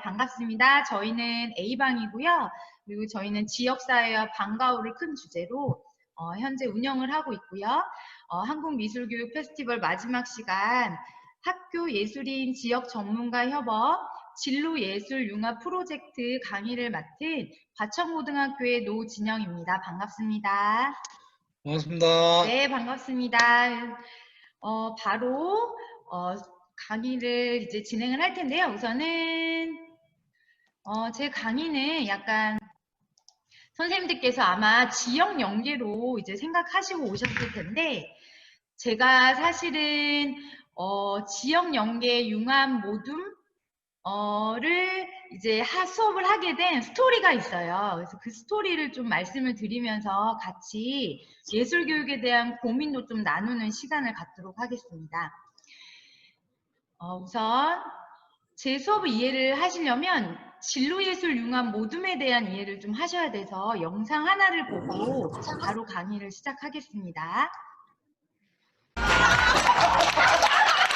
반갑습니다. 저희는 A방이고요. 그리고 저희는 지역사회와 방과후를 큰 주제로 현재 운영을 하고 있고요. 한국미술교육 페스티벌 마지막 시간 학교 예술인 지역 전문가 협업 진로예술 융합 프로젝트 강의를 맡은 과천고등학교의 노진영입니다. 반갑습니다. 반갑습니다. 네, 반갑습니다. 바로 강의를 이제 진행을 할 텐데요. 우선은 제 강의는 약간 선생님들께서 아마 지역 연계로 이제 생각하시고 오셨을 텐데 제가 사실은 지역 연계 융합 모둠을 이제 수업을 하게 된 스토리가 있어요. 그래서 그 스토리를 좀 말씀을 드리면서 같이 예술교육에 대한 고민도 좀 나누는 시간을 갖도록 하겠습니다. 우선 제 수업을 이해를 하시려면 진로예술 융합 모둠에 대한 이해를 좀 하셔야 돼서 영상 하나를 보고 바로 강의를 시작하겠습니다.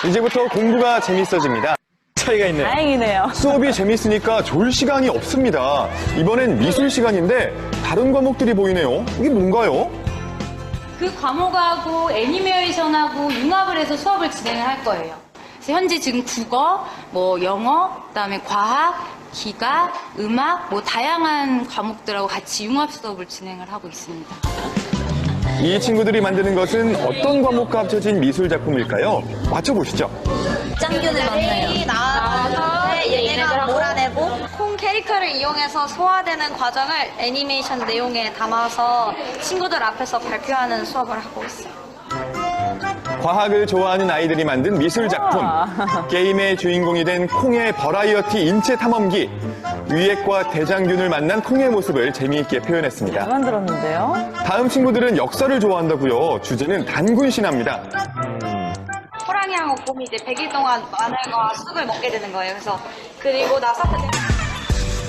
이제부터 공부가 재밌어집니다. 차이가 있네요. 다행이네요. 수업이 재밌으니까 졸 시간이 없습니다. 이번엔 미술 시간인데 다른 과목들이 보이네요. 이게 뭔가요? 그 과목하고 애니메이션하고 융합을 해서 수업을 진행을 할 거예요. 그래서 현재 지금 국어, 영어, 그다음에 과학, 기가, 음악, 다양한 과목들하고 같이 융합 수업을 진행을 하고 있습니다. 이 친구들이 만드는 것은 어떤 과목과 합쳐진 미술 작품일까요? 맞춰보시죠. 짱균을 만나요. 나와서 얘네가 몰아내고 콩 캐릭터를 이용해서 소화되는 과정을 애니메이션 내용에 담아서 친구들 앞에서 발표하는 수업을 하고 있어요. 과학을 좋아하는 아이들이 만든 미술 작품. 게임의 주인공이 된 콩의 버라이어티 인체 탐험기. 위액과 대장균을 만난 콩의 모습을 재미있게 표현했습니다. 잘 만들었는데요? 다음 친구들은 역사를 좋아한다고요. 주제는 단군 신화입니다. 호랑이하고 곰이 이제 100일 동안 마늘과 쑥을 먹게 되는 거예요. 그리고 나서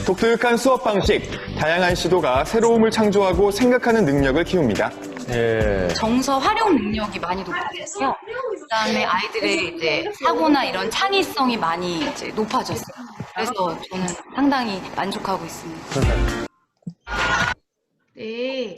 독특한 수업 방식, 다양한 시도가 새로움을 창조하고 생각하는 능력을 키웁니다. 예. 정서 활용 능력이 많이 높아졌어요. 그다음에 아이들의 이제 사고나 이런 창의성이 많이 이제 높아졌어요. 그래서 저는 상당히 만족하고 있습니다. 네,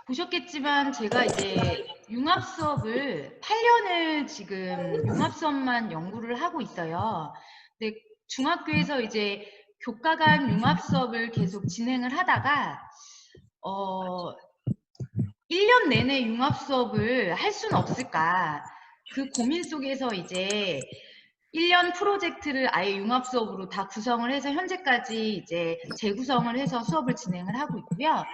보셨겠지만 제가 이제 융합 수업을 8년을 지금 융합 수업만 연구를 하고 있어요. 근데 중학교에서 이제 교과 간 융합 수업을 계속 진행을 하다가 1년 내내 융합 수업을 할 수는 없을까? 그 고민 속에서 이제 1년 프로젝트를 아예 융합 수업으로 다 구성을 해서 현재까지 이제 재구성을 해서 수업을 진행을 하고 있고요.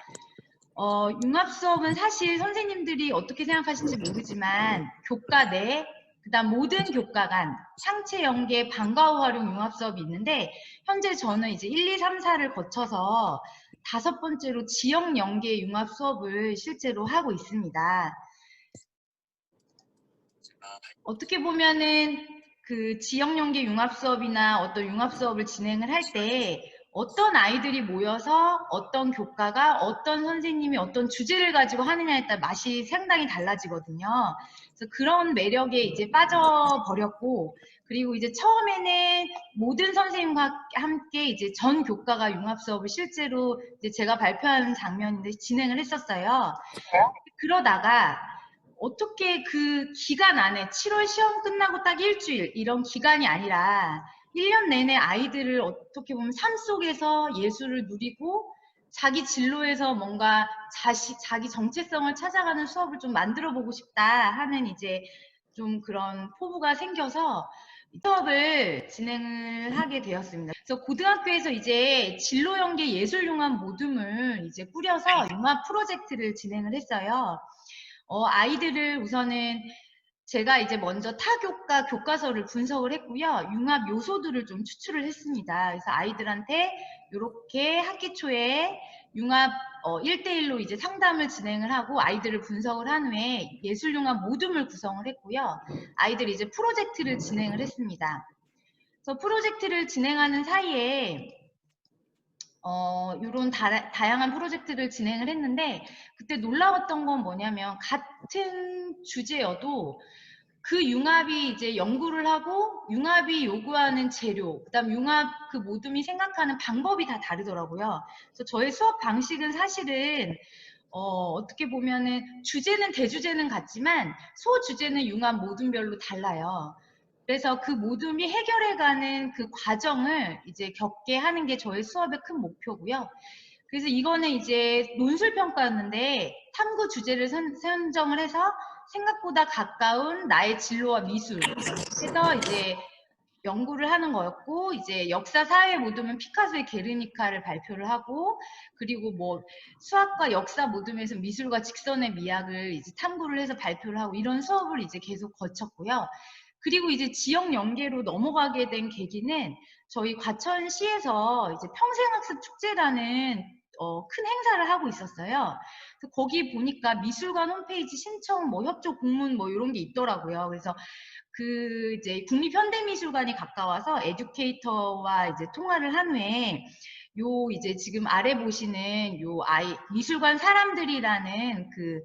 융합 수업은 사실 선생님들이 어떻게 생각하실지 모르지만 교과 내, 그다음 모든 교과 간, 상체 연계, 방과후 활용 융합 수업이 있는데 현재 저는 이제 1, 2, 3, 4를 거쳐서 5번째로 지역 연계 융합 수업을 실제로 하고 있습니다. 어떻게 보면은 그 지역 연계 융합 수업이나 어떤 융합 수업을 진행을 할 때 어떤 아이들이 모여서 어떤 교과가 어떤 선생님이 어떤 주제를 가지고 하느냐에 따라 맛이 상당히 달라지거든요. 그래서 그런 매력에 이제 빠져버렸고, 그리고 이제 처음에는 모든 선생님과 함께 이제 전 교과가 융합 수업을 실제로 이제 제가 발표하는 장면인데 진행을 했었어요. 그러다가 어떻게 그 기간 안에 7월 시험 끝나고 딱 일주일 이런 기간이 아니라 1년 내내 아이들을 어떻게 보면 삶 속에서 예술을 누리고 자기 진로에서 뭔가 자기 정체성을 찾아가는 수업을 좀 만들어 보고 싶다 하는 이제 좀 그런 포부가 생겨서 수업을 진행을 하게 되었습니다. 그래서 고등학교에서 이제 진로 연계 예술 융합 모둠을 이제 꾸려서 융합 프로젝트를 진행을 했어요. 아이들을 우선은 제가 이제 먼저 타교과 교과서를 분석을 했고요. 융합 요소들을 좀 추출을 했습니다. 그래서 아이들한테 이렇게 학기 초에 융합 1대1로 이제 상담을 진행을 하고 아이들을 분석을 한 후에 예술 융합 모둠을 구성을 했고요. 아이들이 이제 프로젝트를 진행을 했습니다. 그래서 프로젝트를 진행하는 사이에 이런 다양한 프로젝트를 진행을 했는데 그때 놀라웠던 건 뭐냐면 같은 주제여도 그 융합이 이제 연구를 하고 융합이 요구하는 재료, 그다음 융합 그 모둠이 생각하는 방법이 다 다르더라고요. 그래서 저의 수업 방식은 사실은 어떻게 보면은 주제는 대주제는 같지만 소주제는 융합 모둠별로 달라요. 그래서 그 모둠이 해결해가는 그 과정을 이제 겪게 하는 게 저의 수업의 큰 목표고요. 그래서 이거는 이제 논술평가였는데 탐구 주제를 선정을 해서 생각보다 가까운 나의 진로와 미술 해서 이제 연구를 하는 거였고, 이제 역사 사회 모둠은 피카소의 게르니카를 발표를 하고, 그리고 뭐 수학과 역사 모둠에서 미술과 직선의 미학을 이제 탐구를 해서 발표를 하고, 이런 수업을 이제 계속 거쳤고요. 그리고 이제 지역 연계로 넘어가게 된 계기는 저희 과천시에서 이제 평생학습 축제라는 큰 행사를 하고 있었어요. 그래서 거기 보니까 미술관 홈페이지 신청, 뭐 협조 공문 뭐 이런 게 있더라고요. 그래서 그 이제 국립현대미술관이 가까워서 에듀케이터와 이제 통화를 한 후에 요 이제 지금 아래 보시는 요 미술관 사람들이라는 그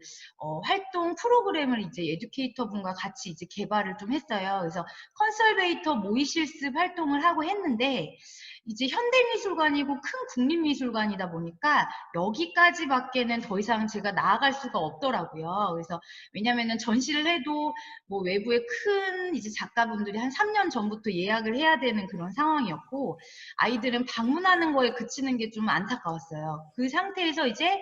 활동 프로그램을 이제 에듀케이터 분과 같이 이제 개발을 좀 했어요. 그래서 컨설베이터 모의 실습 활동을 하고 했는데 이제 현대미술관이고 큰 국립미술관이다 보니까 여기까지밖에는 더 이상 제가 나아갈 수가 없더라고요. 그래서 왜냐면은 전시를 해도 뭐 외부의 큰 이제 작가분들이 한 3년 전부터 예약을 해야 되는 그런 상황이었고 아이들은 방문하는 거에 그치는 게 좀 안타까웠어요. 그 상태에서 이제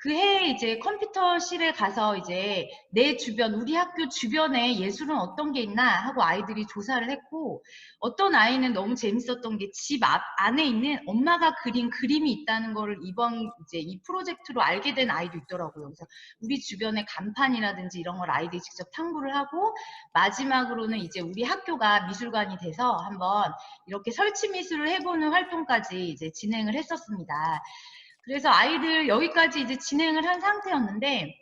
그 해에 이제 컴퓨터실에 가서 이제 내 주변, 우리 학교 주변에 예술은 어떤 게 있나 하고 아이들이 조사를 했고 어떤 아이는 너무 재밌었던 게 집 안에 있는 엄마가 그린 그림이 있다는 거를 이번 이제 이 프로젝트로 알게 된 아이도 있더라고요. 그래서 우리 주변에 간판이라든지 이런 걸 아이들이 직접 탐구를 하고 마지막으로는 이제 우리 학교가 미술관이 돼서 한번 이렇게 설치 미술을 해보는 활동까지 이제 진행을 했었습니다. 그래서 아이들 여기까지 이제 진행을 한 상태였는데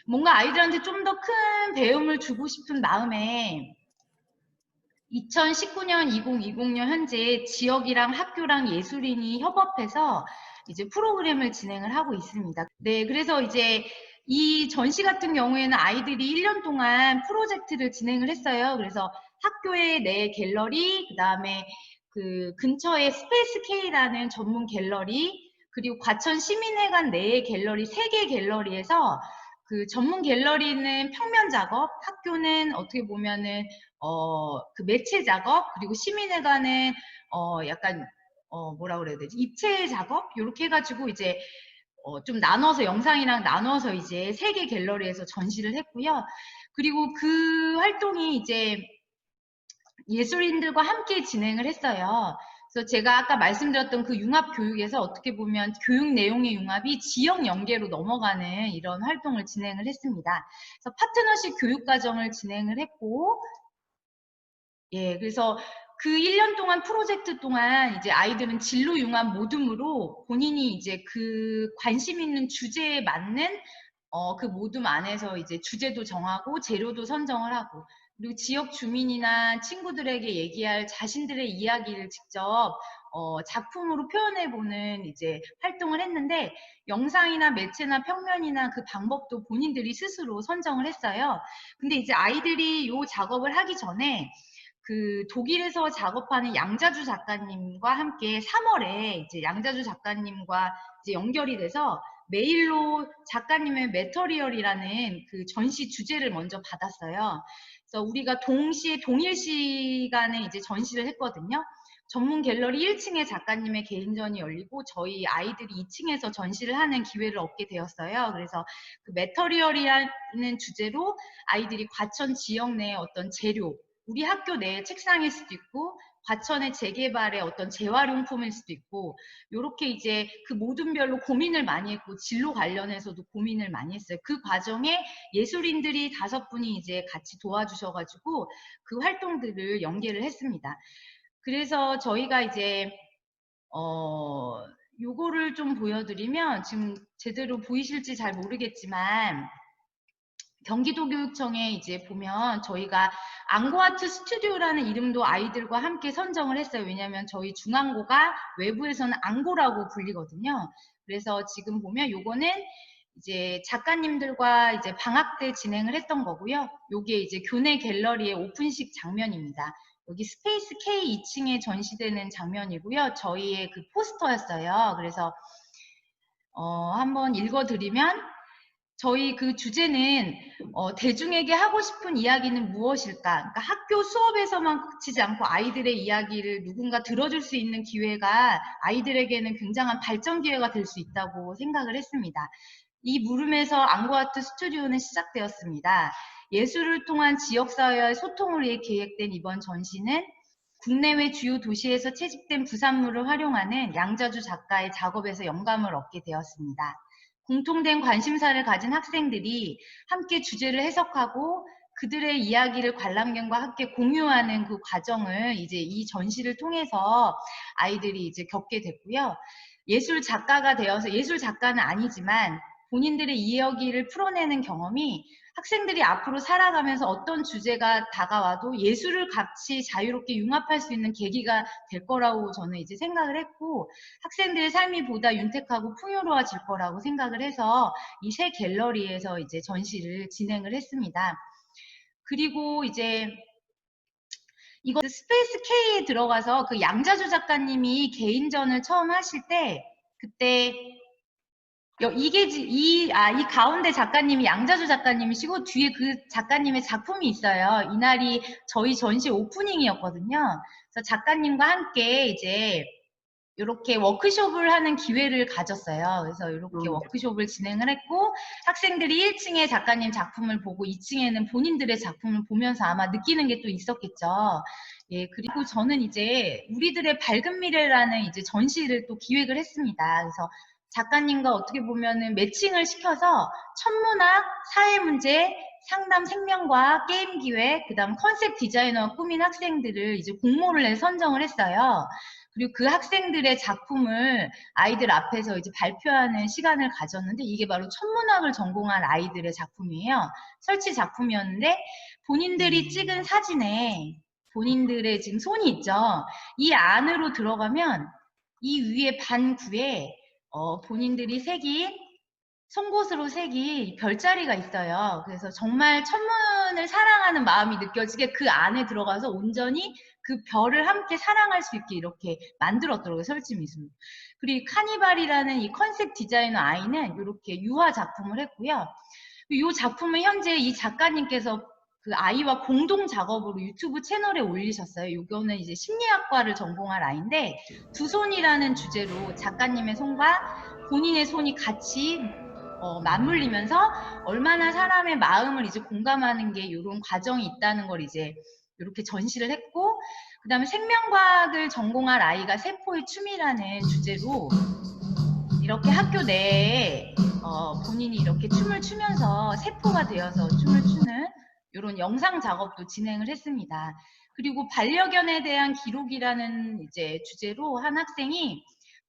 뭔가 아이들한테 좀 더 큰 배움을 주고 싶은 마음에 2019년, 2020년 현재 지역이랑 학교랑 예술인이 협업해서 이제 프로그램을 진행을 하고 있습니다. 네, 그래서 이제 이 전시 같은 경우에는 아이들이 1년 동안 프로젝트를 진행을 했어요. 그래서 학교의 내 갤러리, 그 다음에 그 근처에 스페이스 K라는 전문 갤러리, 그리고 과천 시민회관 내의 갤러리 3개 갤러리에서 그 전문 갤러리는 평면 작업, 학교는 어떻게 보면은 그 매체 작업, 그리고 시민회관은 약간 뭐라 그래야 되지? 입체 작업 이렇게 해가지고 이제 좀 나눠서 영상이랑 나눠서 이제 3개 갤러리에서 전시를 했고요. 그리고 그 활동이 이제 예술인들과 함께 진행을 했어요. 그래서 제가 아까 말씀드렸던 그 융합 교육에서 어떻게 보면 교육 내용의 융합이 지역 연계로 넘어가는 이런 활동을 진행을 했습니다. 그래서 파트너십 교육 과정을 진행을 했고, 예, 그래서 그 1년 동안 프로젝트 동안 이제 아이들은 진로 융합 모둠으로 본인이 이제 그 관심 있는 주제에 맞는 그 모둠 안에서 이제 주제도 정하고 재료도 선정을 하고 그리고 지역 주민이나 친구들에게 얘기할 자신들의 이야기를 직접 작품으로 표현해보는 이제 활동을 했는데 영상이나 매체나 평면이나 그 방법도 본인들이 스스로 선정을 했어요. 근데 이제 아이들이 이 작업을 하기 전에 그 독일에서 작업하는 양자주 작가님과 함께 3월에 이제 양자주 작가님과 이제 연결이 돼서 메일로 작가님의 매터리얼이라는 그 전시 주제를 먼저 받았어요. 그래서 우리가 동일 시간에 이제 전시를 했거든요. 전문 갤러리 1층에 작가님의 개인전이 열리고 저희 아이들이 2층에서 전시를 하는 기회를 얻게 되었어요. 그래서 그 매터리얼이라는 주제로 아이들이 과천 지역 내의 어떤 재료, 우리 학교 내 책상일 수도 있고 과천의 재개발의 어떤 재활용품일 수도 있고 이렇게 이제 그 모둠별로 고민을 많이 했고 진로 관련해서도 고민을 많이 했어요. 그 과정에 예술인들이 5분이 이제 같이 도와주셔가지고 그 활동들을 연계를 했습니다. 그래서 저희가 이제 요거를 좀 보여드리면 지금 제대로 보이실지 잘 모르겠지만 경기도교육청에 이제 보면 저희가 앙고아트 스튜디오라는 이름도 아이들과 함께 선정을 했어요. 왜냐하면 저희 중앙고가 외부에서는 앙고라고 불리거든요. 그래서 지금 보면 요거는 이제 작가님들과 이제 방학 때 진행을 했던 거고요. 요게 이제 교내 갤러리의 오픈식 장면입니다. 여기 스페이스 K 2층에 전시되는 장면이고요. 저희의 그 포스터였어요. 그래서 한번 읽어드리면 저희 그 주제는 대중에게 하고 싶은 이야기는 무엇일까? 그러니까 학교 수업에서만 그치지 않고 아이들의 이야기를 누군가 들어줄 수 있는 기회가 아이들에게는 굉장한 발전 기회가 될 수 있다고 생각을 했습니다. 이 물음에서 앙고아트 스튜디오는 시작되었습니다. 예술을 통한 지역사회와의 소통을 위해 계획된 이번 전시는 국내외 주요 도시에서 채집된 부산물을 활용하는 양자주 작가의 작업에서 영감을 얻게 되었습니다. 공통된 관심사를 가진 학생들이 함께 주제를 해석하고 그들의 이야기를 관람객과 함께 공유하는 그 과정을 이제 이 전시를 통해서 아이들이 이제 겪게 됐고요. 예술 작가가 되어서 예술 작가는 아니지만 본인들의 이야기를 풀어내는 경험이 학생들이 앞으로 살아가면서 어떤 주제가 다가와도 예술을 같이 자유롭게 융합할 수 있는 계기가 될 거라고 저는 이제 생각을 했고, 학생들의 삶이 보다 윤택하고 풍요로워질 거라고 생각을 해서 이 새 갤러리에서 이제 전시를 진행을 했습니다. 그리고 이제 이거 스페이스 K에 들어가서 그 양자주 작가님이 개인전을 처음 하실 때 그때 이 가운데 작가님이 양자주 작가님이시고 뒤에 그 작가님의 작품이 있어요. 이날이 저희 전시 오프닝이었거든요. 그래서 작가님과 함께 이제 이렇게 워크숍을 하는 기회를 가졌어요. 그래서 이렇게 워크숍을 진행을 했고 학생들이 1층에 작가님 작품을 보고 2층에는 본인들의 작품을 보면서 아마 느끼는 게 또 있었겠죠. 예, 그리고 저는 이제 우리들의 밝은 미래라는 이제 전시를 또 기획을 했습니다. 그래서 작가님과 어떻게 보면은 매칭을 시켜서 천문학, 사회문제, 상담 생명과학, 게임 기획, 그 다음 컨셉 디자이너와 꾸민 학생들을 이제 공모를 해서 선정을 했어요. 그리고 그 학생들의 작품을 아이들 앞에서 이제 발표하는 시간을 가졌는데 이게 바로 천문학을 전공한 아이들의 작품이에요. 설치 작품이었는데 본인들이 찍은 사진에 본인들의 지금 손이 있죠. 이 안으로 들어가면 이 위에 반구에 본인들이 송곳으로 새긴 별자리가 있어요. 그래서 정말 천문을 사랑하는 마음이 느껴지게 그 안에 들어가서 온전히 그 별을 함께 사랑할 수 있게 이렇게 만들었더라고요, 설치 미술. 그리고 카니발이라는 이 컨셉 디자이너 아이는 이렇게 유화 작품을 했고요. 이 작품은 현재 이 작가님께서 그 아이와 공동 작업으로 유튜브 채널에 올리셨어요. 이거는 이제 심리학과를 전공한 아이인데 두 손이라는 주제로 작가님의 손과 본인의 손이 같이 맞물리면서 얼마나 사람의 마음을 이제 공감하는 게 이런 과정이 있다는 걸 이제 이렇게 전시를 했고, 그 다음에 생명과학을 전공한 아이가 세포의 춤이라는 주제로 이렇게 학교 내에 본인이 이렇게 춤을 추면서 세포가 되어서 춤을 추는 이런 영상 작업도 진행을 했습니다. 그리고 반려견에 대한 기록이라는 이제 주제로 한 학생이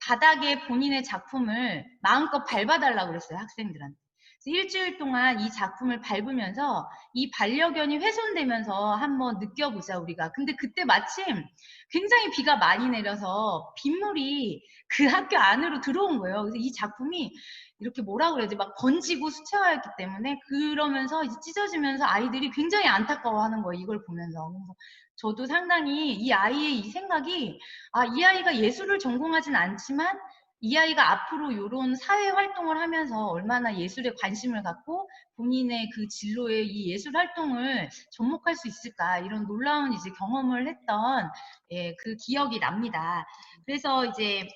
바닥에 본인의 작품을 마음껏 밟아달라고 그랬어요, 학생들한테. 그래서 일주일 동안 이 작품을 밟으면서 이 반려견이 훼손되면서 한번 느껴보자, 우리가. 근데 그때 마침 굉장히 비가 많이 내려서 빗물이 그 학교 안으로 들어온 거예요. 그래서 이 작품이 이렇게 뭐라 그래야지 막 번지고 수채화였기 때문에 그러면서 이제 찢어지면서 아이들이 굉장히 안타까워하는 거예요, 이걸 보면서. 그래서 저도 상당히 이 아이의 이 생각이 이 아이가 예술을 전공하진 않지만 이 아이가 앞으로 이런 사회 활동을 하면서 얼마나 예술에 관심을 갖고 본인의 그 진로의 이 예술 활동을 접목할 수 있을까, 이런 놀라운 이제 경험을 했던 그 기억이 납니다. 그래서 이제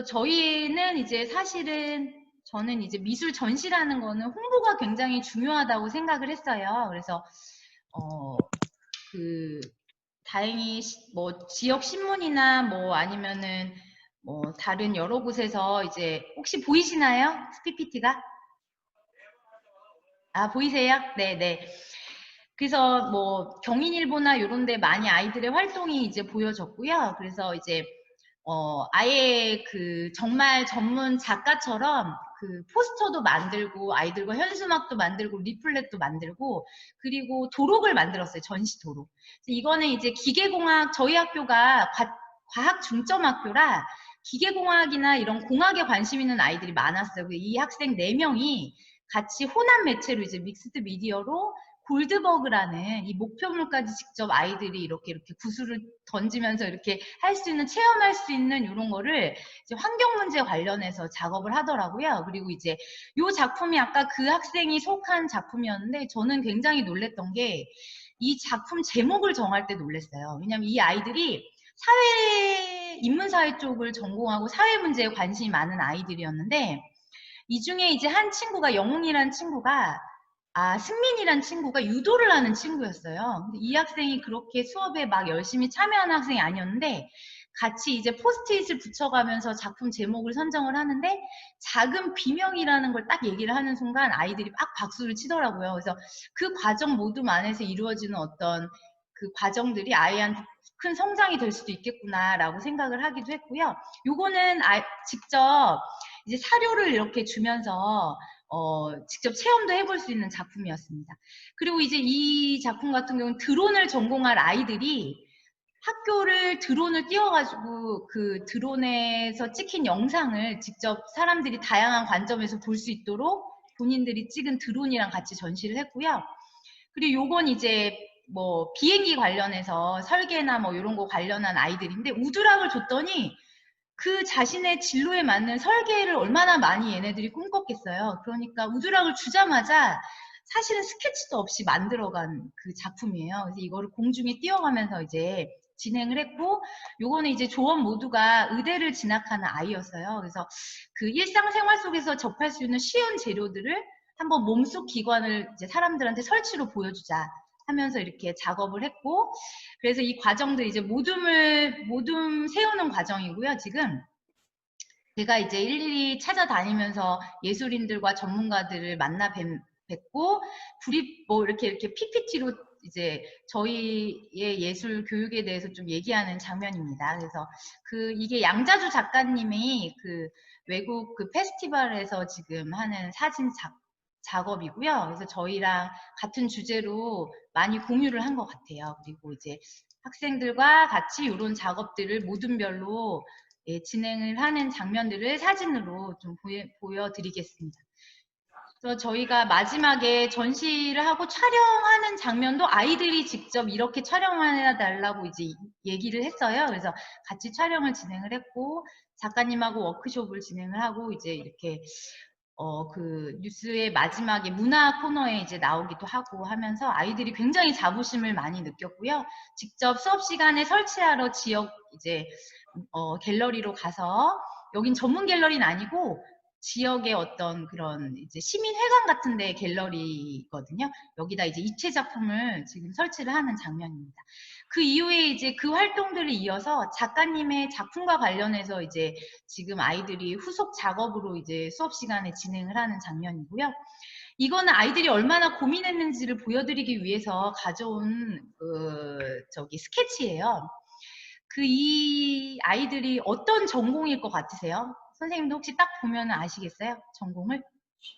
저희는 이제 사실은 저는 이제 미술 전시라는 거는 홍보가 굉장히 중요하다고 생각을 했어요. 그래서 다행히 뭐 지역 신문이나 뭐 아니면은 뭐 다른 여러 곳에서 이제 혹시 보이시나요? PPT가? 보이세요? 네네. 그래서 뭐 경인일보나 이런 데 많이 아이들의 활동이 이제 보여졌고요. 그래서 이제 아예 그 정말 전문 작가처럼 그 포스터도 만들고 아이들과 현수막도 만들고 리플렛도 만들고 그리고 도록을 만들었어요. 전시 도록. 이거는 이제 기계공학, 저희 학교가 과학 중점 학교라 기계공학이나 이런 공학에 관심 있는 아이들이 많았어요. 이 학생 4명이 같이 혼합 매체로 이제 믹스드 미디어로 골드버그라는 이 목표물까지 직접 아이들이 이렇게 구슬을 던지면서 이렇게 할 수 있는, 체험할 수 있는 이런 거를 이제 환경 문제 관련해서 작업을 하더라고요. 그리고 이제 이 작품이 아까 그 학생이 속한 작품이었는데 저는 굉장히 놀랬던 게 이 작품 제목을 정할 때 놀랐어요. 왜냐면 이 아이들이 인문사회 쪽을 전공하고 사회 문제에 관심이 많은 아이들이었는데 이 중에 이제 한 친구가, 영웅이라는 친구가, 승민이란 친구가 유도를 하는 친구였어요. 근데 이 학생이 그렇게 수업에 막 열심히 참여하는 학생이 아니었는데 같이 이제 포스트잇을 붙여가면서 작품 제목을 선정을 하는데 작은 비명이라는 걸 딱 얘기를 하는 순간 아이들이 막 박수를 치더라고요. 그래서 그 과정 모둠 안에서 이루어지는 어떤 그 과정들이 아이한테 큰 성장이 될 수도 있겠구나라고 생각을 하기도 했고요. 요거는 직접 이제 사료를 이렇게 주면서 직접 체험도 해볼 수 있는 작품이었습니다. 그리고 이제 이 작품 같은 경우는 드론을 전공할 아이들이 학교를 드론을 띄워가지고 그 드론에서 찍힌 영상을 직접 사람들이 다양한 관점에서 볼 수 있도록 본인들이 찍은 드론이랑 같이 전시를 했고요. 그리고 요건 이제 뭐 비행기 관련해서 설계나 뭐 이런 거 관련한 아이들인데 우드락을 줬더니 그 자신의 진로에 맞는 설계를 얼마나 많이 얘네들이 꿈꿨겠어요. 그러니까 우드락을 주자마자 사실은 스케치도 없이 만들어간 그 작품이에요. 그래서 이거를 공중에 띄워가면서 이제 진행을 했고, 요거는 이제 조원 모두가 의대를 진학하는 아이였어요. 그래서 그 일상생활 속에서 접할 수 있는 쉬운 재료들을 한번 몸속 기관을 이제 사람들한테 설치로 보여주자 하면서 이렇게 작업을 했고, 그래서 이 과정도 이제 모둠 세우는 과정이고요. 지금 제가 이제 일일이 찾아다니면서 예술인들과 전문가들을 만나 뵙고 뭐 이렇게 PPT로 이제 저희의 예술 교육에 대해서 좀 얘기하는 장면입니다. 그래서 이게 양자주 작가님이 그 외국 그 페스티벌에서 지금 하는 사진 작업이고요. 그래서 저희랑 같은 주제로 많이 공유를 한 것 같아요. 그리고 이제 학생들과 같이 이런 작업들을 모둠별로 진행을 하는 장면들을 사진으로 좀 보여드리겠습니다. 그래서 저희가 마지막에 전시를 하고 촬영하는 장면도 아이들이 직접 이렇게 촬영해달라고 이제 얘기를 했어요. 그래서 같이 촬영을 진행을 했고 작가님하고 워크숍을 진행을 하고 이제 이렇게 그 뉴스의 마지막에 문화 코너에 이제 나오기도 하고 하면서 아이들이 굉장히 자부심을 많이 느꼈고요. 직접 수업 시간에 설치하러 지역 이제 갤러리로 가서, 여긴 전문 갤러리는 아니고 지역의 어떤 그런 이제 시민회관 같은 데 갤러리거든요. 여기다 이제 입체 작품을 지금 설치를 하는 장면입니다. 그 이후에 이제 그 활동들을 이어서 작가님의 작품과 관련해서 이제 지금 아이들이 후속 작업으로 이제 수업 시간에 진행을 하는 장면이고요. 이거는 아이들이 얼마나 고민했는지를 보여드리기 위해서 가져온 스케치예요. 이 아이들이 어떤 전공일 것 같으세요? 선생님도 혹시 딱 보면 아시겠어요? 전공을?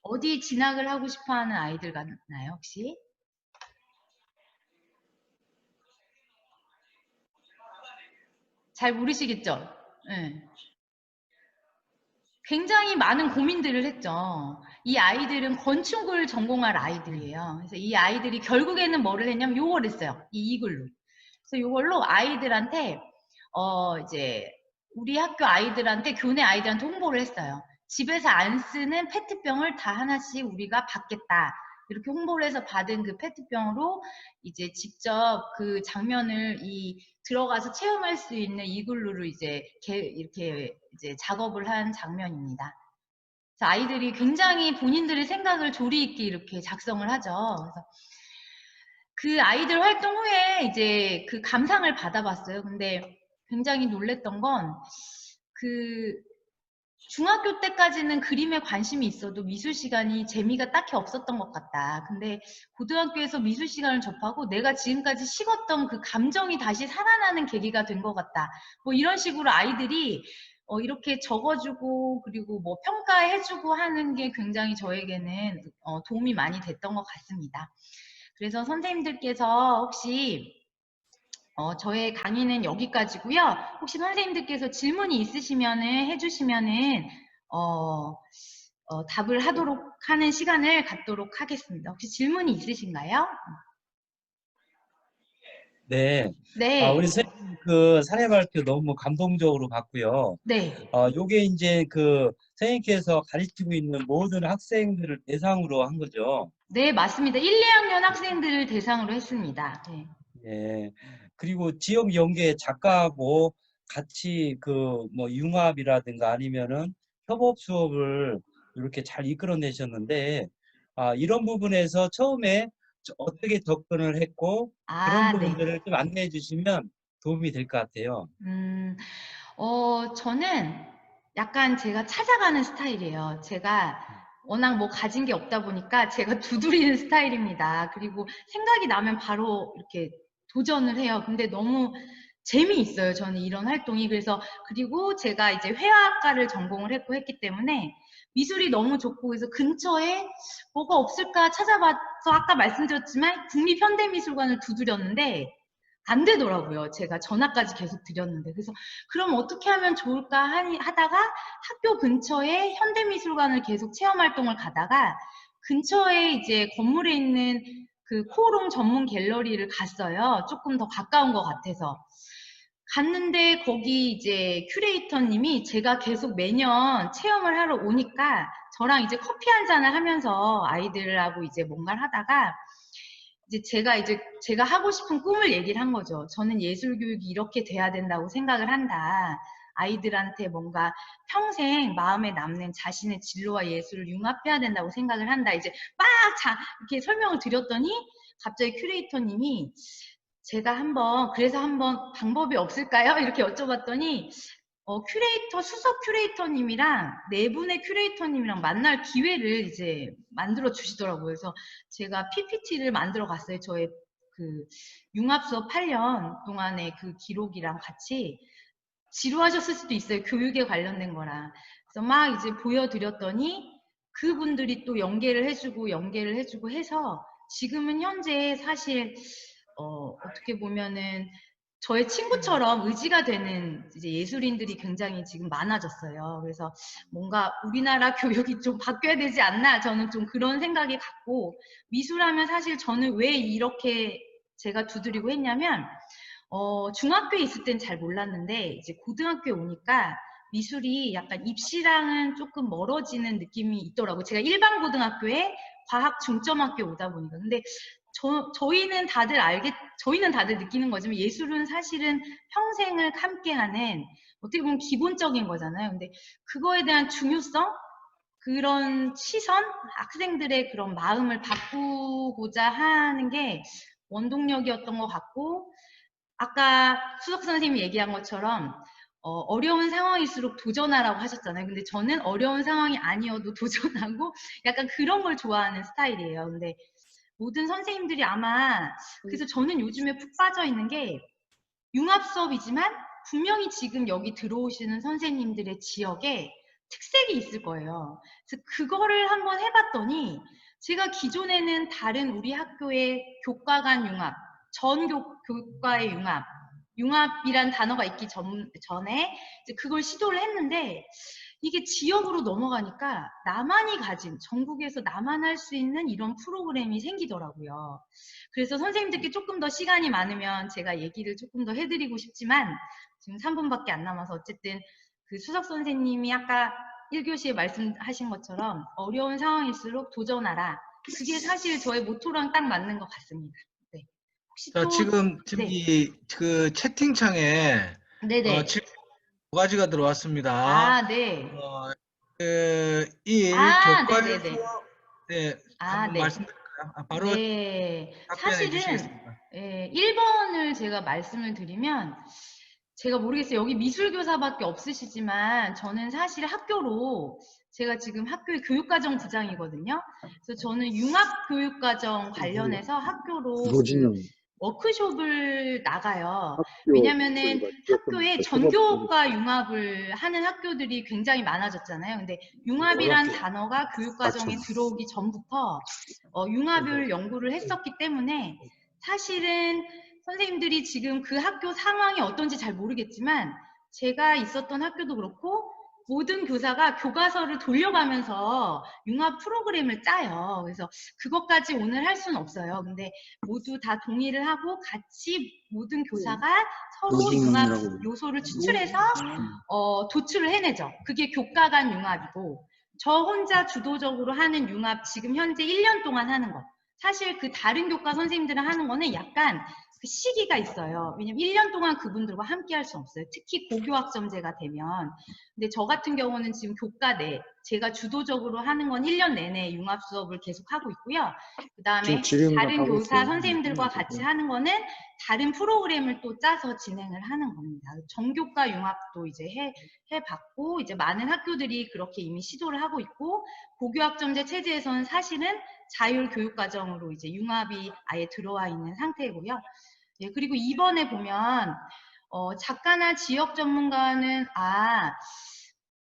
어디 진학을 하고 싶어 하는 아이들 같나요, 혹시? 잘 모르시겠죠? 네. 굉장히 많은 고민들을 했죠. 이 아이들은 건축을 전공할 아이들이에요. 그래서 이 아이들이 결국에는 뭐를 했냐면 요걸 했어요. 이 이글루. 그래서 요걸로 아이들한테 이제 우리 학교 아이들한테, 교내 아이들한테 홍보를 했어요. 집에서 안 쓰는 페트병을 다 하나씩 우리가 받겠다. 이렇게 홍보를 해서 받은 그 페트병으로 이제 직접 그 장면을 들어가서 체험할 수 있는 이글루를 이제 이렇게 이제 작업을 한 장면입니다. 그래서 아이들이 굉장히 본인들의 생각을 조리 있게 이렇게 작성을 하죠. 그래서 그 아이들 활동 후에 이제 그 감상을 받아봤어요. 근데 굉장히 놀랬던 건 중학교 때까지는 그림에 관심이 있어도 미술 시간이 재미가 딱히 없었던 것 같다. 근데 고등학교에서 미술 시간을 접하고 내가 지금까지 식었던 그 감정이 다시 살아나는 계기가 된 것 같다. 뭐 이런 식으로 아이들이 이렇게 적어주고 그리고 뭐 평가해주고 하는 게 굉장히 저에게는 도움이 많이 됐던 것 같습니다. 그래서 선생님들께서 혹시 저의 강의는 여기까지고요. 혹시 선생님들께서 질문이 있으시면은 해주시면은 답을 하도록 하는 시간을 갖도록 하겠습니다. 혹시 질문이 있으신가요? 네. 네, 우리 선생님 그 사례 발표 너무 감동적으로 봤고요. 네, 요게 이제 그 선생님께서 가르치고 있는 모든 학생들을 대상으로 한 거죠. 네, 맞습니다. 1, 2학년 학생들을 대상으로 했습니다. 네. 예. 그리고 지역 연계 작가하고 같이 그 뭐 융합이라든가 아니면은 협업 수업을 이렇게 잘 이끌어내셨는데, 이런 부분에서 처음에 어떻게 접근을 했고 그런 네. 부분들을 좀 안내해 주시면 도움이 될 것 같아요. 저는 약간 제가 찾아가는 스타일이에요. 제가 워낙 뭐 가진 게 없다 보니까 제가 두드리는 스타일입니다. 그리고 생각이 나면 바로 이렇게 도전을 해요. 근데 너무 재미있어요. 저는 이런 활동이. 그리고 제가 이제 회화학과를 전공을 했기 때문에 미술이 너무 좋고, 그래서 근처에 뭐가 없을까 찾아봐서 아까 말씀드렸지만 국립현대미술관을 두드렸는데 안 되더라고요. 제가 전화까지 계속 드렸는데. 그래서 그럼 어떻게 하면 좋을까 하다가 학교 근처에 현대미술관을 계속 체험활동을 가다가 근처에 이제 건물에 있는 그 코오롱 전문 갤러리를 갔어요. 조금 더 가까운 것 같아서. 갔는데 거기 이제 큐레이터님이 제가 계속 매년 체험을 하러 오니까 저랑 이제 커피 한 잔을 하면서 아이들하고 이제 뭔가를 하다가 이제 제가 하고 싶은 꿈을 얘기를 한 거죠. 저는 예술 교육이 이렇게 돼야 된다고 생각을 한다. 아이들한테 뭔가 평생 마음에 남는 자신의 진로와 예술을 융합해야 된다고 생각을 한다. 이제 이렇게 설명을 드렸더니 갑자기 큐레이터님이 그래서 한번 방법이 없을까요? 이렇게 여쭤봤더니 수석 큐레이터님이랑 네 분의 큐레이터님이랑 만날 기회를 이제 만들어 주시더라고요. 그래서 제가 PPT를 만들어 갔어요. 저의 그 융합 수업 8년 동안의 그 기록이랑 같이. 지루하셨을 수도 있어요. 교육에 관련된 거라. 그래서 막 이제 보여드렸더니 그분들이 또 연계를 해주고 해서 지금은 현재 사실 어떻게 보면은 저의 친구처럼 의지가 되는 이제 예술인들이 굉장히 지금 많아졌어요. 그래서 뭔가 우리나라 교육이 좀 바뀌어야 되지 않나, 저는 좀 그런 생각이 갖고, 미술하면 사실 저는 왜 이렇게 제가 두드리고 했냐면 중학교에 있을 땐 잘 몰랐는데 이제 고등학교에 오니까 미술이 약간 입시랑은 조금 멀어지는 느낌이 있더라고요. 제가 일반 고등학교에 과학 중점학교에 오다 보니까. 근데 저희는 다들 느끼는 거지만 예술은 사실은 평생을 함께하는 어떻게 보면 기본적인 거잖아요. 근데 그거에 대한 중요성, 그런 시선, 학생들의 그런 마음을 바꾸고자 하는 게 원동력이었던 것 같고, 아까 수석 선생님이 얘기한 것처럼 어려운 상황일수록 도전하라고 하셨잖아요. 근데 저는 어려운 상황이 아니어도 도전하고 약간 그런 걸 좋아하는 스타일이에요. 근데 모든 선생님들이 아마, 그래서 저는 요즘에 푹 빠져 있는 게 융합 수업이지만 분명히 지금 여기 들어오시는 선생님들의 지역에 특색이 있을 거예요. 그래서 그거를 한번 해봤더니 제가 기존에는 다른 우리 학교의 교과 간 융합, 교과의 융합이란 단어가 있기 전에 이제 그걸 시도를 했는데 이게 지역으로 넘어가니까 나만이 가진, 전국에서 나만 할 수 있는 이런 프로그램이 생기더라고요. 그래서 선생님들께 조금 더 시간이 많으면 제가 얘기를 조금 더 해드리고 싶지만 지금 3분밖에 안 남아서 어쨌든 그 수석 선생님이 아까 1교시에 말씀하신 것처럼 어려운 상황일수록 도전하라. 그게 사실 저의 모토랑 딱 맞는 것 같습니다. 네. 혹시 자, 또 지금 네. 그 채팅창에 네네. 질문 5가지가 들어왔습니다. 네. 교과에서 네네네. 네, 한번 네. 말씀드릴까요? 바로 네. 답변해 사실은 주시겠습니까? 1번을 제가 말씀을 드리면 제가 모르겠어요. 여기 미술교사밖에 없으시지만 저는 사실 학교로, 제가 지금 학교의 교육과정 부장이거든요. 그래서 저는 융합교육과정 관련해서 학교로 워크숍을 나가요. 왜냐면은 학교에 전교과 융합을 하는 학교들이 굉장히 많아졌잖아요. 근데 융합이란 단어가 교육과정에 들어오기 전부터 융합을 연구를 했었기 때문에 사실은 선생님들이 지금 그 학교 상황이 어떤지 잘 모르겠지만 제가 있었던 학교도 그렇고 모든 교사가 교과서를 돌려가면서 융합 프로그램을 짜요. 그래서 그것까지 오늘 할 수는 없어요. 근데 모두 다 동의를 하고 같이 모든 교사가 서로 융합 요소를 추출해서 도출을 해내죠. 그게 교과 간 융합이고 저 혼자 주도적으로 하는 융합 지금 현재 1년 동안 하는 거. 사실 그 다른 교과 선생님들은 하는 거는 약간 그 시기가 있어요. 왜냐면 1년 동안 그분들과 함께 할 수 없어요. 특히 고교학점제가 되면. 근데 저 같은 경우는 지금 교과 내 제가 주도적으로 하는 건 1년 내내 융합 수업을 계속 하고 있고요. 그 다음에 다른 교사 선생님들과 같이 하는 거는 다른 프로그램을 또 짜서 진행을 하는 겁니다. 정교과 융합도 이제 해봤고 이제 많은 학교들이 그렇게 이미 시도를 하고 있고 고교학점제 체제에서는 사실은 자율교육과정으로 이제 융합이 아예 들어와 있는 상태고요. 예, 그리고 이번에 보면 작가나 지역 전문가는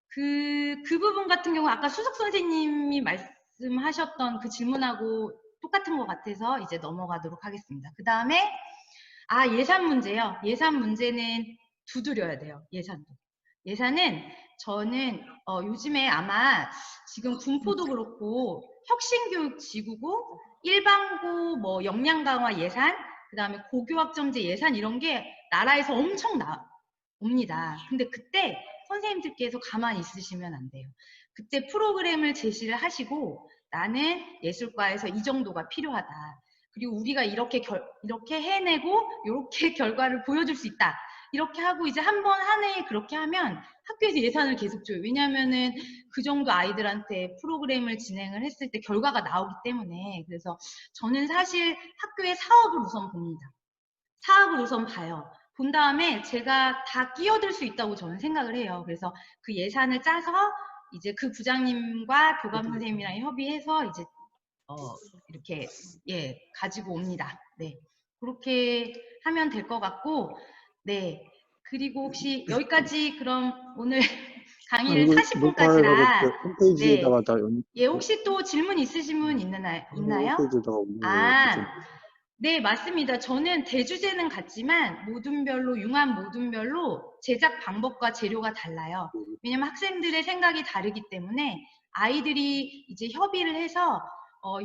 그 부분 같은 경우 아까 수석 선생님이 말씀하셨던 그 질문하고 똑같은 것 같아서 이제 넘어가도록 하겠습니다. 그 다음에 예산 문제요. 예산 문제는 두드려야 돼요. 예산은 저는 요즘에 아마 지금 군포도 그렇고 혁신교육지구고 일반고 뭐 역량 강화 예산 그 다음에 고교학점제 예산 이런 게 나라에서 엄청 옵니다. 근데 그때 선생님들께서 가만히 있으시면 안 돼요. 그때 프로그램을 제시를 하시고 나는 예술과에서 이 정도가 필요하다. 그리고 우리가 이렇게 해내고 이렇게 결과를 보여줄 수 있다. 이렇게 하고 이제 한 해에 그렇게 하면 학교에서 예산을 계속 줘요. 왜냐면은 그 정도 아이들한테 프로그램을 진행을 했을 때 결과가 나오기 때문에. 그래서 저는 사실 학교의 사업을 우선 봅니다. 사업을 우선 봐요. 본 다음에 제가 다 끼어들 수 있다고 저는 생각을 해요. 그래서 그 예산을 짜서 이제 그 부장님과 교감 선생님이랑 협의해서 이제 이렇게 가지고 옵니다. 네, 그렇게 하면 될 것 같고, 네. 그리고 혹시 여기까지 그럼 오늘 강의를 40분까지라. 홈페이지에다가 다 예, 혹시 또 질문 있으신 분 있나요? 홈페이지에다가 올려요. 네, 맞습니다. 저는 대주제는 같지만 융합 모듈별로 제작 방법과 재료가 달라요. 왜냐면 학생들의 생각이 다르기 때문에 아이들이 이제 협의를 해서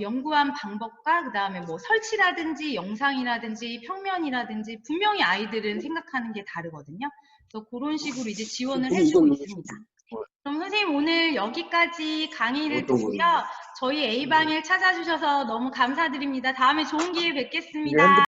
연구한 방법과 그 다음에 뭐 설치라든지 영상이라든지 평면이라든지 분명히 아이들은 생각하는 게 다르거든요. 그래서 그런 식으로 이제 지원을 해주고 있습니다. 그럼 선생님 오늘 여기까지 강의를 듣고요. 저희 A방을 찾아주셔서 너무 감사드립니다. 다음에 좋은 기회에 뵙겠습니다.